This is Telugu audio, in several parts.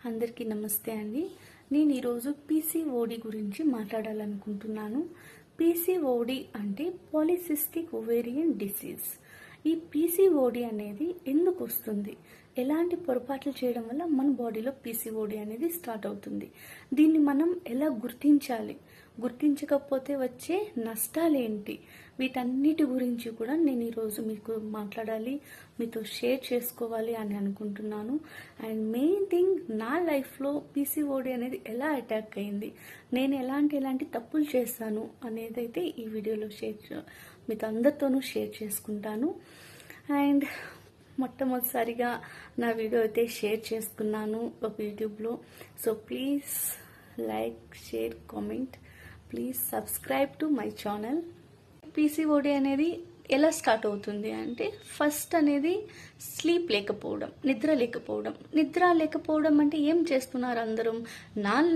అందరికీ నమస్తే అండి. నేను ఈరోజు పీసీఓడి గురించి మాట్లాడాలనుకుంటున్నాను. పీసీఓడి అంటే పాలిసిస్టిక్ ఓవేరియన్ డిసీజ్. ఈ పీసీఓడి అనేది ఎందుకు వస్తుంది, ఎలాంటి పొరపాట్లు చేయడం వల్ల మన బాడీలో పీసీఓడి అనేది స్టార్ట్ అవుతుంది, దీన్ని మనం ఎలా గుర్తించాలి, గుర్తించకపోతే వచ్చే నష్టాలేంటి, వీటన్నిటి గురించి కూడా నేను ఈరోజు మీకు మాట్లాడాలి, మీతో షేర్ చేసుకోవాలి అని అనుకుంటున్నాను. అండ్ మెయిన్ థింగ్, నా లైఫ్లో పీసీఓడి అనేది ఎలా అటాక్ అయింది, నేను ఎలాంటి తప్పులు చేశాను అనేది అయితే ఈ వీడియోలో మీతో అందరితోనూ షేర్ చేసుకుంటాను. అండ్ మొట్టమొదటిసారిగా నా వీడియో అయితే షేర్ చేసుకున్నాను ఒక యూట్యూబ్లో. So please like, share, comment, please subscribe to my channel. PCOD అనేది ఎలా స్టార్ట్ అవుతుంది అంటే, ఫస్ట్ అనేది స్లీప్ లేకపోవడం, నిద్ర లేకపోవడం అంటే ఏం చేస్తున్నారు అందరం,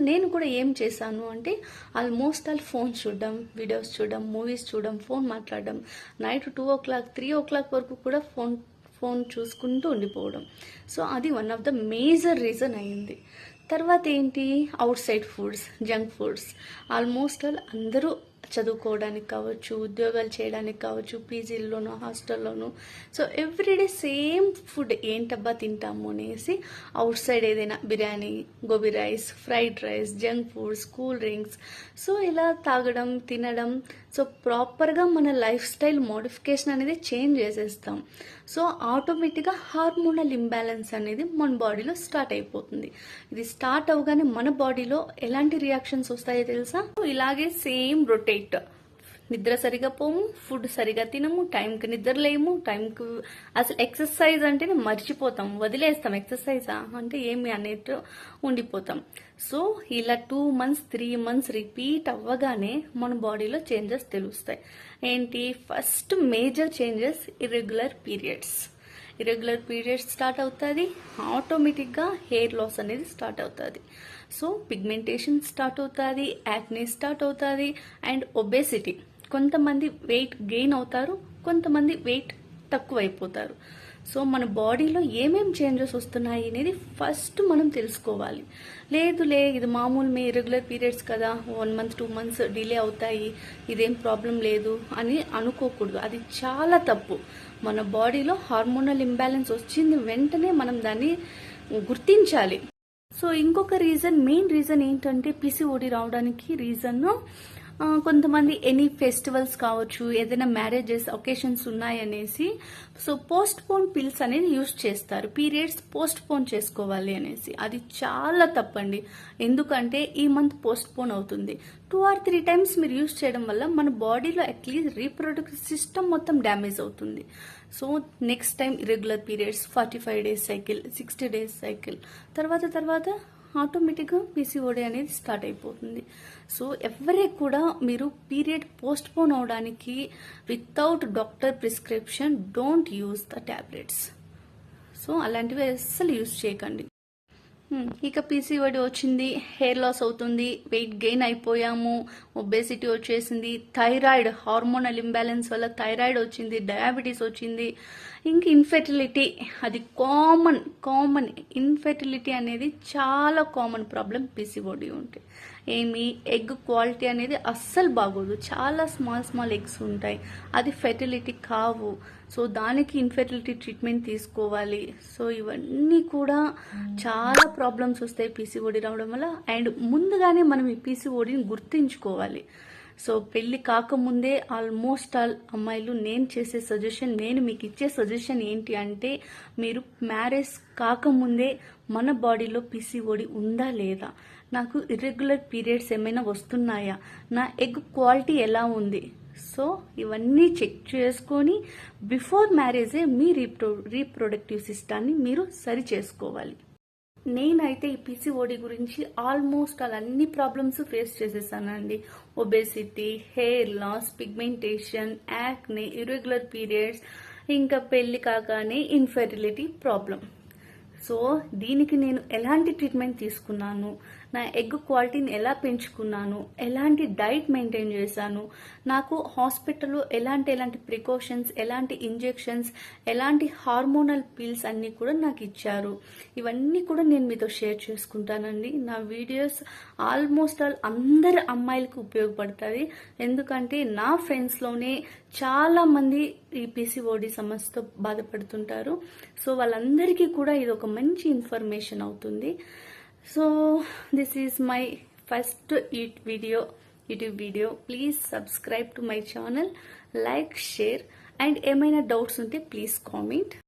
నేను కూడా ఏం చేశాను అంటే ఆల్మోస్ట్ ఫోన్ చూడడం, వీడియోస్ చూడడం, మూవీస్ చూడడం, ఫోన్ మాట్లాడడం, నైట్ 2 o'clock 3 o'clock వరకు కూడా ఫోన్ చూసుకుంటూ ఉండిపోవడం. సో అది one of the major reason అయింది. తర్వాత ఏంటి, out side foods, junk foods. Almost అందరూ చదువుకోవడానికి కావచ్చు, ఉద్యోగాలు చేయడానికి కావచ్చు, పీజీల్లోనూ హాస్టల్లోనూ, సో ఎవ్రీడే సేమ్ ఫుడ్ ఏంటబ్బా తింటాము అనేసి అవుట్ సైడ్ ఏదైనా biryani, gobi rice, fried rice, junk foods, cool drinks, so ఇలా తాగడం, తినడం. సో ప్రాపర్గా మన లైఫ్ స్టైల్ మోడిఫికేషన్ అనేది చేంజ్ చేసేస్తాం. సో ఆటోమేటిక్గా హార్మోనల్ ఇంబ్యాలెన్స్ అనేది మన బాడీలో స్టార్ట్ అయిపోతుంది. ఇది స్టార్ట్ అవగానే మన బాడీలో ఎలాంటి రియాక్షన్స్ వస్తాయో తెలుసా, ఇలాగే సేమ్ రొటేట్. నిద్ర సరిగా పోము, ఫుడ్ సరిగా తినము, టైంకి నిద్ర లేము, టైంకి అసలు ఎక్సర్సైజ్ అంటేనే మర్చిపోతాం, వదిలేస్తాం. ఎక్సర్సైజ్ అంటే ఏమి అనేది ఉండిపోతాం. సో ఇలా 2 months 3 months రిపీట్ అవ్వగానే మన బాడీలో చేంజెస్ తెలుస్తాయి. ఏంటి, first major changes irregular periods start అవుతుంది. ఆటోమేటిక్గా హెయిర్ లాస్ అనేది స్టార్ట్ అవుతుంది. సో పిగ్మెంటేషన్ స్టార్ట్ అవుతుంది, యాక్నే స్టార్ట్ అవుతుంది, అండ్ ఒబేసిటీ. కొంతమంది వెయిట్ గెయిన్ అవుతారు, కొంతమంది వెయిట్ తక్కువ అయిపోతారు. సో మన బాడీలో ఏమేం చేంజెస్ వస్తున్నాయి అనేది ఫస్ట్ మనం తెలుసుకోవాలి. ఇది మామూలు ఇర్రెగ్యులర్ పీరియడ్స్ కదా, 1 month 2 months డిలే అవుతాయి, ఇదేం ప్రాబ్లం లేదు అని అనుకోకూడదు. అది చాలా తప్పు. మన బాడీలో హార్మోనల్ ఇంబ్యాలెన్స్ వచ్చింది వెంటనే మనం దాన్ని గుర్తించాలి. సో ఇంకొక మెయిన్ రీజన్ ఏంటంటే పీసీఓడి రావడానికి రీజన్, కొంతమంది ఎనీ ఫెస్టివల్స్ కావచ్చు, ఏదైనా మ్యారేజెస్ ఒకేషన్స్ ఉన్నాయనేసి సో పోస్ట్ పోన్ పిల్స్ అనేది యూజ్ చేస్తారు, పీరియడ్స్ పోస్ట్ పోన్ చేసుకోవాలి అనేసి. అది చాలా తప్పండి. ఎందుకంటే ఈ మంత్ పోస్ట్ పోన్ అవుతుంది, 2 or 3 times మీరు యూజ్ చేయడం వల్ల మన బాడీలో అట్లీస్ట్ రీప్రొడక్టివ్ సిస్టమ్ మొత్తం డ్యామేజ్ అవుతుంది. So next time irregular periods, 45 days cycle, 60 days cycle, తర్వాత ఆటోమేటిక్గా పీసీఓడి అనేది స్టార్ట్ అయిపోతుంది. సో ఎవరే కూడా మీరు పీరియడ్ పోస్ట్ పోన్ అవడానికి without doctor prescription don't use the tablets. So అలాంటివి అస్సలు యూజ్ చేయకండి. ఇక పీసీఓడి వచ్చింది, హెయిర్ లాస్ అవుతుంది, వెయిట్ గెయిన్ అయిపోయాము, ఒబేసిటీ వచ్చేసింది, థైరాయిడ్ హార్మోనల్ ఇంబ్యాలెన్స్ వల్ల థైరాయిడ్ వచ్చింది, డయాబెటీస్ వచ్చింది, ఇంక ఇన్ఫెర్టిలిటీ. అది కామన్ ఇన్ఫెర్టిలిటీ అనేది చాలా కామన్ ప్రాబ్లం పీసీఓడి ఉంటే. ఎగ్ క్వాలిటీ అనేది అస్సలు బాగోదు, చాలా స్మాల్ ఎగ్స్ ఉంటాయి, అది ఫెర్టిలిటీ కావు. సో దానికి ఇన్ఫెర్టిలిటీ ట్రీట్మెంట్ తీసుకోవాలి. సో ఇవన్నీ కూడా చాలా ప్రాబ్లమ్స్ వస్తాయి పీసీఓడి రావడం వల్ల. అండ్ ముందుగానే మనం ఈ పీసీఓడిని గుర్తించుకోవాలి. సో పెళ్లి కాకముందే ఆల్మోస్ట్ ఆల్ అమ్మాయిలు నేను మీకు ఇచ్చే సజెషన్ ఏంటి అంటే, మీరు మ్యారేజ్ కాకముందే మన బాడీలో పీసీఓడి ఉందా లేదా, నాకు ఇర్రెగ్యులర్ పీరియడ్స్ ఏమైనా వస్తున్నాయా, నా ఎగ్ క్వాలిటీ ఎలా ఉంది, సో ఇవన్నీ చెక్ చేసుకొని బిఫోర్ మ్యారేజే మీ రీప్రొడక్టివ్ సిస్టాన్ని మీరు సరి చేసుకోవాలి. నేనైతే ఈ పీసీఓడి గురించి ఆల్మోస్ట్ అన్ని ప్రాబ్లమ్స్ ఫేస్ చేసేసానండి. Obesity, hair loss, pigmentation, acne, irregular periods, ఇంకా పెళ్లి కాగానే ఇన్ఫెర్టిలిటీ ప్రాబ్లం. సో దీనికి నేను ఎలాంటి ట్రీట్మెంట్ తీసుకున్నాను, నా ఎగ్ క్వాలిటీని ఎలా పెంచుకున్నాను, ఎలాంటి డైట్ మెయింటైన్ చేశాను, నాకు హాస్పిటల్లో ఎలాంటి ప్రికాషన్స్, ఎలాంటి ఇంజెక్షన్స్, ఎలాంటి హార్మోనల్ పిల్స్ అన్నీ కూడా నాకు ఇచ్చారు. ఇవన్నీ కూడా నేను మీతో షేర్ చేసుకుంటానండి. నా వీడియోస్ ఆల్మోస్ట్ ఆల్ అందరి అమ్మాయిలకు ఉపయోగపడుతుంది. ఎందుకంటే నా ఫ్రెండ్స్లోనే చాలా మంది ఈ పీసీఓడి సమస్యతో బాధపడుతుంటారు. సో వాళ్ళందరికీ కూడా ఇది ఒక మంచి ఇన్ఫర్మేషన్ అవుతుంది. So this is my first YouTube video. Please subscribe to my channel, like, share, and ఏమైనా డౌట్స్ ఉంటే ప్లీజ్ కామెంట్.